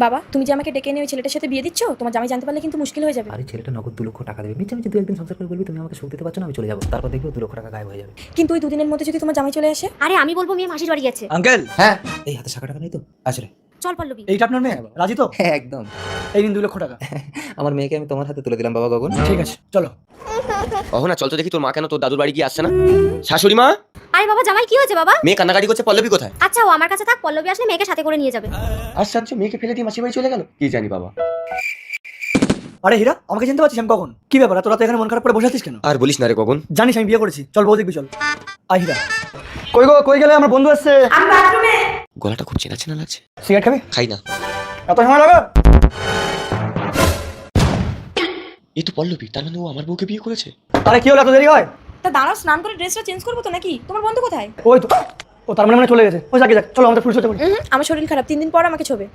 বাবা, তুমি যে আমাকে ডেকে এনে ওই ছেলেটার সাথে বিয়ে দিচ্ছ, তোমার জামাই জানতে পারলে কিন্তু মুশকিল হয়ে যাবে। আরে ছেলেটা নগদ 2 লক্ষ টাকা দেবে, মিছে মিছে 2 একদিন সংসার করে বলবি তুমি আমাকে সুখ দিতে পারছো না, আমি চলে যাবো, তারপর দেখবো 2 লক্ষ টাকা গায়েব হয়ে যাবে। কিন্তু ওই দুদিনের মধ্যে যদি তোমার জামাই চলে আসে? আরে আমি বলবো মেয়ে মাসির বাড়ি গেছে। আঙ্কেল, হ্যাঁ, এই হাতে টাকা নেই তো? আসলে চল পল্লবী। এইটা আপনার মেয়ে রাজি তো? হ্যাঁ একদম। এই নিন 2 লক্ষ টাকা। আমার মেয়েকে আমি তোমার হাতে তুলে দিলাম বাবা গগন। ঠিক আছে চলো। অহনা চল তো দেখি তোর মা কেন তোর দাদুর বাড়ি গিয়ে আসছে না। শাশুড়ি মা, আরে বাবা জামাই কি হয়েছে বাবা? মেয়ে কান্নাকাটি করছে, পল্লবী কোথায়? আচ্ছা ও আমার কাছে থাক, পল্লবী আসলে মেয়েকে সাথে করে নিয়ে যাবে। আশ্চর্য, মেয়েকে ফেলে দিয়ে মাসির বাড়ি চলে গেল, কি জানি বাবা। আরে হীরা, আমাকে চিনতে পারছিস আমি কখন? কি ব্যাপার এত রাতে এখানে মন খারাপ করে বসে আছিস কেন? আর বলিস না রে গগন। জানিস আমি বিয়ে করেছি, চল বউ দেখবি চল। আয় হীরা। কই গো, কই গেলে? আমার বন্ধু আসছে। গলাটা খুব চেনা চেনা লাগছে। সিগারেট খাবি? খাই না। এত সময় লাগা? এই তো পল্লবী, তার মানে ও আমার বউকে বিয়ে করেছে। আরে কি হলো, এত দেরি হয়? তা দাঁড়াও, স্নান করে ড্রেসটা চেঞ্জ করবো তো নাকি? তোমার বন্ধু কোথায়? ওই তো, ও তার মানে চলে গেছে। ও যাকে যাক, চলো আমাদের ফুল সজ্জা করি। আমার শরীর খারাপ, 3 দিন পর আমাকে ছবে।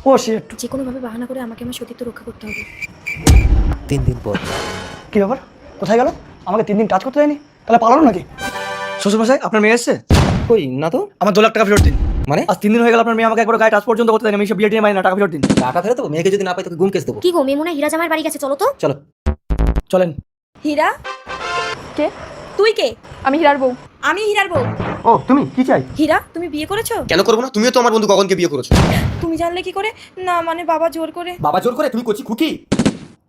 ও শিট। যে কোনো ভাবে বাহানা করে আমাকে আমার সতীত্ব রক্ষা করতে হবে। 3 দিন পর। কি ব্যাপার, কোথায় গেল? আমাকে 3 দিন টাচ করতে দেয়নি, তাহলে পালানো নাকি? শ্বশুরমশাই, আপনার মেয়ে এসছে? কই না তো। আমার 2 লাখ টাকা ফেরত দিন। মানে আজ 3 দিন হয়ে গেল আপনার মেয়ে আমাকে একবার গায়ে টাচ পর্যন্ত করতে দেয়নি। আমি সব বিয়ে টিয়ে মানি না, টাকা ফেরত দিন। টাকা ফেরত দেবো? মেয়েকে যদি না পাই তোকে গুম কেস দেবো। কি গো, মেয়ে মনে হয় হীরা জামাইয়ের বাড়ি গেছে, চলো তো। চলো। চলেন। হীরা? কে? তুই কে? আমি হীরার বউ। আমি হীরার বউ। ও তুমি কি চাই? হীরা, তুমি বিয়ে করেছো? কেন করবো না? তুমিও তো আমার বন্ধু গগনকে বিয়ে করেছো। তুমি জানলে কি করে? না মানে বাবা জোর করে। বাবা জোর করে? তুমি কচি খুকি।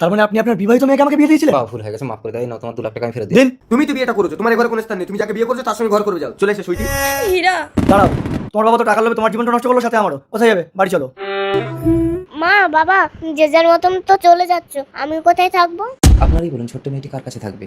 তার মানে আপনি আপনার বিবাহিত মেয়েকে আমাকে বিয়ে দিয়েছিলেন? বাবা ভুল হয়ে গেছে, মাফ করে দাও। না তোমার 2 লাখ টাকা আমি ফেরত দিই। দিন। তুমি তো বিয়েটা করেছো, তোমার ঘরে কোনো স্থান নেই, তুমি যাকে বিয়ে করেছো তার সঙ্গে ঘর করবে যাও। চলে এসে সুইটি। হীরা, দাঁড়াও, তোমার বাবা তো টাকা লোভে তোমার জীবনটা নষ্ট করলো, সাথে আমারও। কোথায় যাবে? বাড়ি চলো। মা বাবা, যে যার মতন তো চলে যাচ্ছ, আমি কোথায় থাকবো? আপনারই বলুন, ছোট্ট মেয়েটি কার কাছে থাকবে?